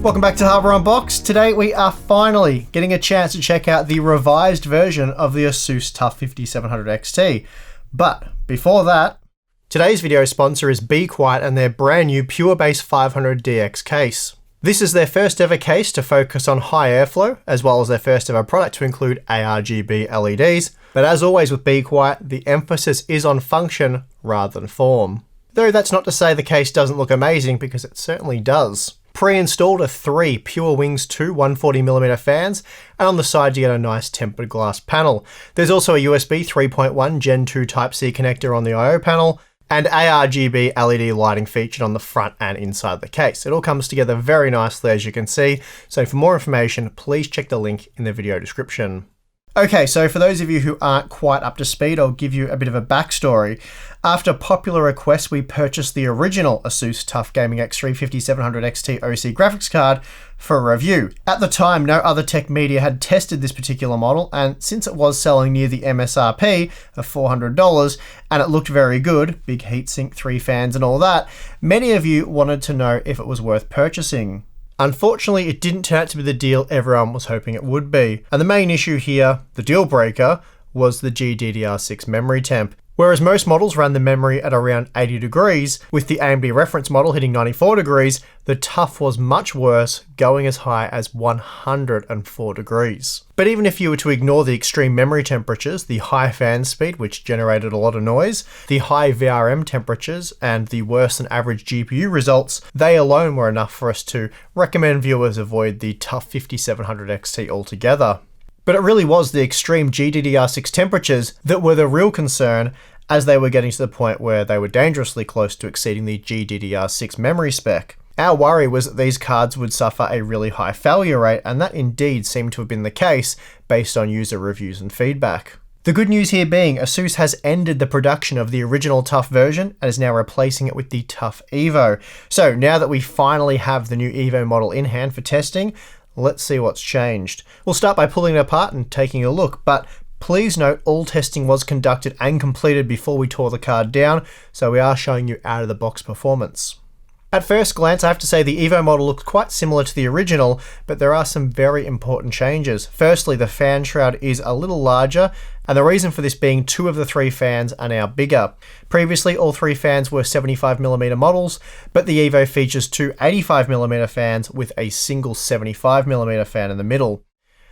Welcome back to Hardware Unboxed. Today we are finally getting a chance to check out the revised version of the ASUS TUF 5700 XT. But before that, today's video sponsor is Be Quiet and their brand new PureBase 500DX case. This is their first ever case to focus on high airflow, as well as their first ever product to include ARGB LEDs. But as always with Be Quiet, the emphasis is on function rather than form. Though that's not to say the case doesn't look amazing, because it certainly does. Pre-installed are 3 PureWings 2 140mm fans, and on the side you get a nice tempered glass panel. There's also a USB 3.1 Gen 2 Type-C connector on the I/O panel, and ARGB LED lighting featured on the front and inside the case. It all comes together very nicely, as you can see, so for more information please check the link in the video description. Okay, so for those of you who aren't quite up to speed, I'll give you a bit of a backstory. After popular request, we purchased the original ASUS TUF Gaming X3 5700 XT OC graphics card for a review. At the time, no other tech media had tested this particular model, and since it was selling near the MSRP of $400, and it looked very good, big heatsink, 3 fans and all that, many of you wanted to know if it was worth purchasing. Unfortunately, it didn't turn out to be the deal everyone was hoping it would be. And the main issue here, the deal breaker, was the GDDR6 memory temp. Whereas most models ran the memory at around 80 degrees, with the AMD reference model hitting 94 degrees, the TUF was much worse, going as high as 104 degrees. But even if you were to ignore the extreme memory temperatures, the high fan speed, which generated a lot of noise, the high VRM temperatures, and the worse than average GPU results, they alone were enough for us to recommend viewers avoid the TUF 5700 XT altogether. But it really was the extreme GDDR6 temperatures that were the real concern, as they were getting to the point where they were dangerously close to exceeding the GDDR6 memory spec. Our worry was that these cards would suffer a really high failure rate, and that indeed seemed to have been the case based on user reviews and feedback. The good news here being ASUS has ended the production of the original TUF version and is now replacing it with the TUF Evo. So now that we finally have the new Evo model in hand for testing, let's see what's changed. We'll start by pulling it apart and taking a look, but please note all testing was conducted and completed before we tore the card down, so we are showing you out of the box performance. At first glance, I have to say the Evo model looks quite similar to the original, but there are some very important changes. Firstly, the fan shroud is a little larger, and the reason for this being 2 of the 3 fans are now bigger. Previously, all 3 fans were 75mm models, but the Evo features 2 85mm fans with a single 75mm fan in the middle.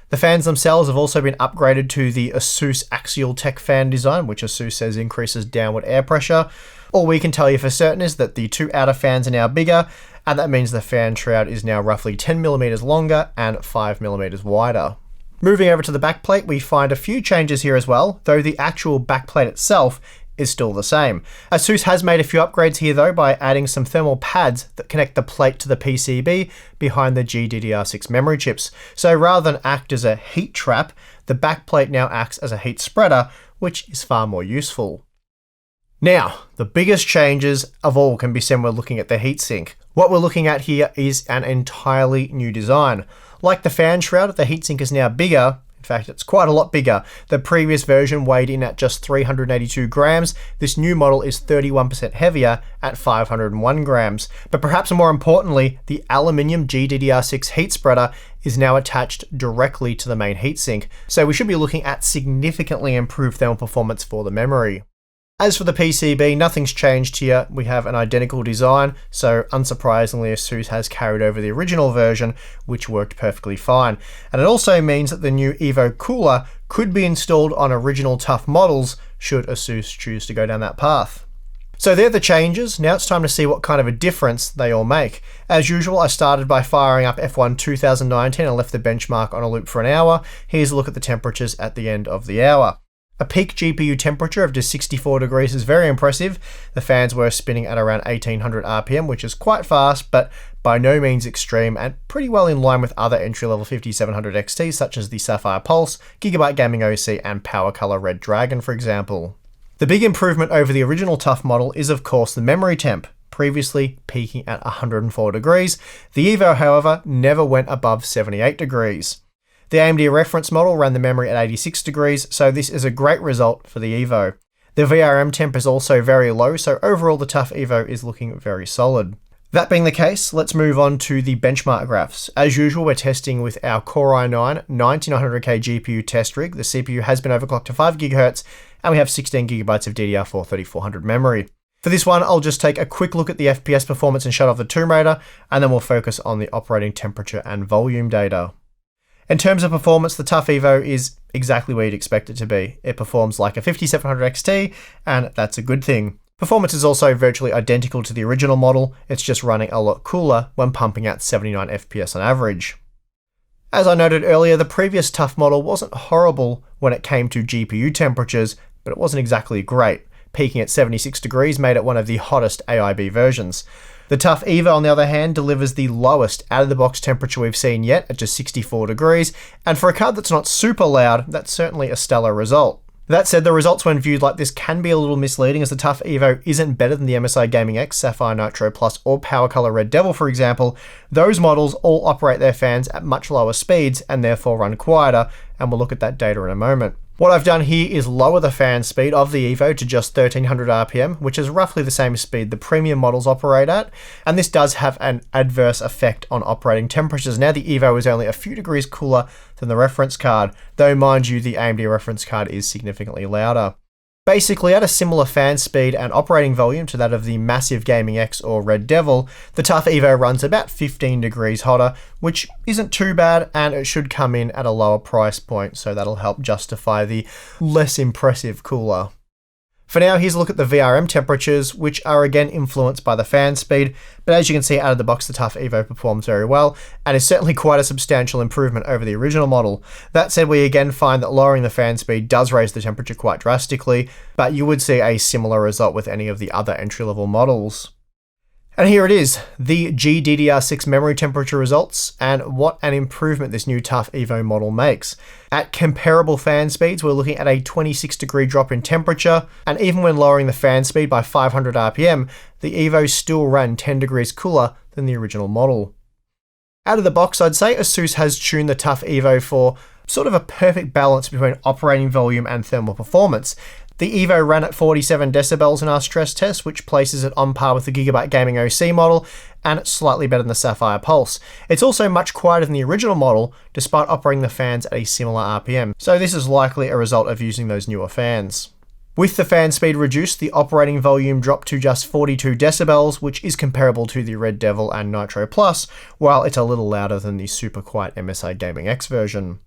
The fans themselves have also been upgraded to the ASUS Axial Tech fan design, which ASUS says increases downward air pressure. All we can tell you for certain is that the 2 outer fans are now bigger, and that means the fan shroud is now roughly 10mm longer and 5mm wider. Moving over to the backplate, we find a few changes here as well, though the actual backplate itself is still the same. ASUS has made a few upgrades here though by adding some thermal pads that connect the plate to the PCB behind the GDDR6 memory chips. So rather than act as a heat trap, the backplate now acts as a heat spreader, which is far more useful. Now, the biggest changes of all can be seen when looking at the heatsink. What we're looking at here is an entirely new design. Like the fan shroud, the heatsink is now bigger. In fact, it's quite a lot bigger. The previous version weighed in at just 382 grams. This new model is 31% heavier at 501 grams. But perhaps more importantly, the aluminium GDDR6 heat spreader is now attached directly to the main heatsink. So we should be looking at significantly improved thermal performance for the memory. As for the PCB, nothing's changed here. We have an identical design, so unsurprisingly ASUS has carried over the original version, which worked perfectly fine. And it also means that the new Evo cooler could be installed on original TUF models, should ASUS choose to go down that path. So they're the changes. Now it's time to see what kind of a difference they all make. As usual, I started by firing up F1 2019 and left the benchmark on a loop for an hour. Here's a look at the temperatures at the end of the hour. A peak GPU temperature of just 64 degrees is very impressive. The fans were spinning at around 1800 RPM, which is quite fast, but by no means extreme, and pretty well in line with other entry-level 5700 XTs such as the Sapphire Pulse, Gigabyte Gaming OC, and PowerColor Red Dragon, for example. The big improvement over the original TUF model is of course the memory temp, previously peaking at 104 degrees. The Evo, however, never went above 78 degrees. The AMD reference model ran the memory at 86 degrees, so this is a great result for the Evo. The VRM temp is also very low, so overall the TUF Evo is looking very solid. That being the case, let's move on to the benchmark graphs. As usual, we're testing with our Core i9 9900K GPU test rig. The CPU has been overclocked to 5 GHz, and we have 16 GB of DDR4 3400 memory. For this one, I'll just take a quick look at the FPS performance and shut off the Tomb Raider, and then we'll focus on the operating temperature and volume data. In terms of performance, the TUF Evo is exactly where you'd expect it to be. It performs like a 5700 XT, and that's a good thing. Performance is also virtually identical to the original model, it's just running a lot cooler when pumping out 79 FPS on average. As I noted earlier, the previous TUF model wasn't horrible when it came to GPU temperatures, but it wasn't exactly great. Peaking at 76 degrees made it one of the hottest AIB versions. The TUF Evo, on the other hand, delivers the lowest out-of-the-box temperature we've seen yet at just 64 degrees, and for a card that's not super loud, that's certainly a stellar result. That said, the results when viewed like this can be a little misleading, as the TUF Evo isn't better than the MSI Gaming X, Sapphire Nitro Plus, or PowerColor Red Devil, for example. Those models all operate their fans at much lower speeds and therefore run quieter, and we'll look at that data in a moment. What I've done here is lower the fan speed of the Evo to just 1300 RPM, which is roughly the same speed the premium models operate at, and this does have an adverse effect on operating temperatures. Now the Evo is only a few degrees cooler than the reference card, though mind you, the AMD reference card is significantly louder. Basically, at a similar fan speed and operating volume to that of the massive Gaming X or Red Devil, the TUF Evo runs about 15 degrees hotter, which isn't too bad, and it should come in at a lower price point, so that'll help justify the less impressive cooler. For now, here's a look at the VRM temperatures, which are again influenced by the fan speed, but as you can see out of the box, the TUF Evo performs very well, and is certainly quite a substantial improvement over the original model. That said, we again find that lowering the fan speed does raise the temperature quite drastically, but you would see a similar result with any of the other entry-level models. And here it is, the GDDR6 memory temperature results, and what an improvement this new TUF Evo model makes. At comparable fan speeds, we're looking at a 26 degree drop in temperature, and even when lowering the fan speed by 500 RPM, the Evo still ran 10 degrees cooler than the original model. Out of the box, I'd say ASUS has tuned the TUF Evo for sort of a perfect balance between operating volume and thermal performance. The Evo ran at 47 decibels in our stress test, which places it on par with the Gigabyte Gaming OC model, and slightly better than the Sapphire Pulse. It's also much quieter than the original model, despite operating the fans at a similar RPM, so this is likely a result of using those newer fans. With the fan speed reduced, the operating volume dropped to just 42 decibels, which is comparable to the Red Devil and Nitro Plus, while it's a little louder than the super quiet MSI Gaming X version.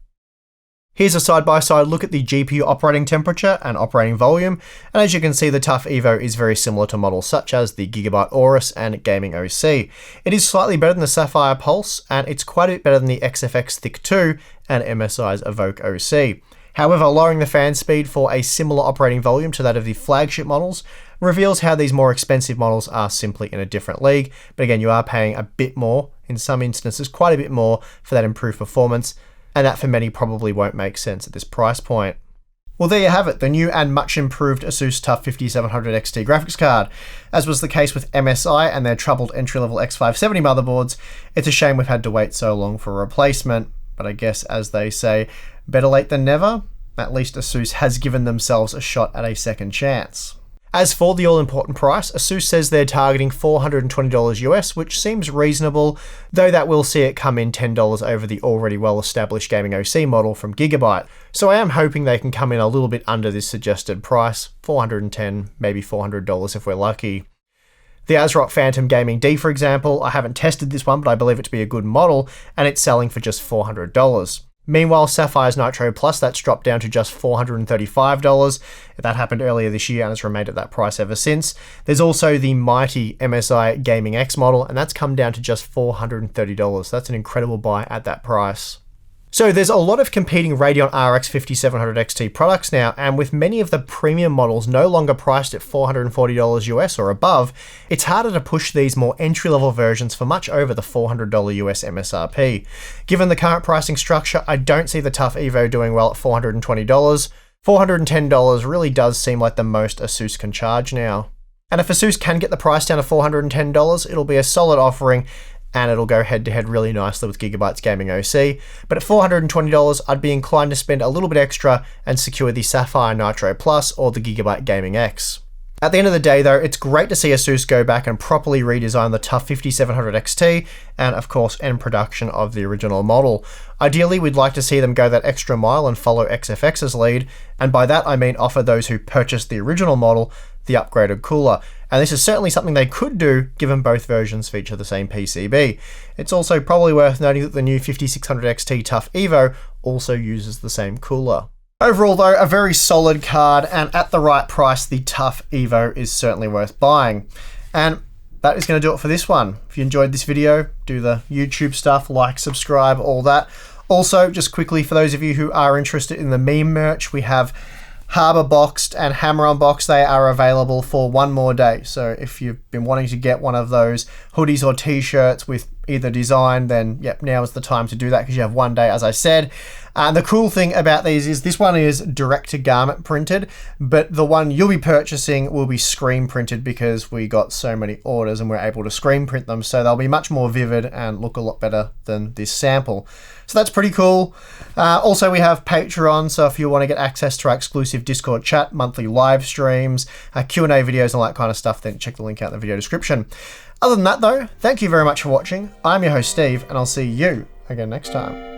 Here's a side-by-side look at the GPU operating temperature and operating volume, and as you can see, the TUF Evo is very similar to models such as the Gigabyte Aorus and Gaming OC. It is slightly better than the Sapphire Pulse, and it's quite a bit better than the XFX Thick 2 and MSI's Evoke OC. However, lowering the fan speed for a similar operating volume to that of the flagship models reveals how these more expensive models are simply in a different league, but again, you are paying a bit more, in some instances quite a bit more, for that improved performance, and that for many probably won't make sense at this price point. Well, there you have it, the new and much improved ASUS TUF 5700 XT graphics card. As was the case with MSI and their troubled entry-level X570 motherboards, it's a shame we've had to wait so long for a replacement, but I guess as they say, better late than never. At least ASUS has given themselves a shot at a second chance. As for the all-important price, ASUS says they're targeting $420 US, which seems reasonable, though that will see it come in $10 over the already well-established Gaming OC model from Gigabyte. So I am hoping they can come in a little bit under this suggested price, $410, maybe $400 if we're lucky. The ASRock Phantom Gaming D, for example, I haven't tested this one, but I believe it to be a good model, and it's selling for just $400. Meanwhile, Sapphire's Nitro Plus, that's dropped down to just $435. That happened earlier this year and has remained at that price ever since. There's also the mighty MSI Gaming X model, and that's come down to just $430. That's an incredible buy at that price. So there's a lot of competing Radeon RX 5700 XT products now, and with many of the premium models no longer priced at $440 US or above, it's harder to push these more entry-level versions for much over the $400 US MSRP. Given the current pricing structure, I don't see the TUF Evo doing well at $420. $410 really does seem like the most ASUS can charge now. And if ASUS can get the price down to $410, it'll be a solid offering, and it'll go head-to-head really nicely with Gigabyte's Gaming OC. But at $420, I'd be inclined to spend a little bit extra and secure the Sapphire Nitro Plus or the Gigabyte Gaming X. At the end of the day though, it's great to see ASUS go back and properly redesign the TUF 5700 XT and of course end production of the original model. Ideally, we'd like to see them go that extra mile and follow XFX's lead, and by that I mean offer those who purchased the original model the upgraded cooler. And this is certainly something they could do given both versions feature the same PCB. It's also probably worth noting that the new 5600 XT TUF Evo also uses the same cooler. Overall though, a very solid card, and at the right price, the TUF Evo is certainly worth buying. And that is going to do it for this one. If you enjoyed this video, do the YouTube stuff, like, subscribe, all that. Also, just quickly, for those of you who are interested in the meme merch, we have Harbor Boxed and Hammer On Box. They are available for one more day. So if you've been wanting to get one of those hoodies or t-shirts with either design, then yep, now is the time to do that because you have one day, as I said. And the cool thing about these is this one is direct to garment printed, but the one you'll be purchasing will be screen printed because we got so many orders and we're able to screen print them. So they'll be much more vivid and look a lot better than this sample. So that's pretty cool. Also, we have Patreon. So if you want to get access to our exclusive Discord chat, monthly live streams, Q&A videos, and all that kind of stuff, then check the link out in the video description. Other than that though, thank you very much for watching. I'm your host Steve, and I'll see you again next time.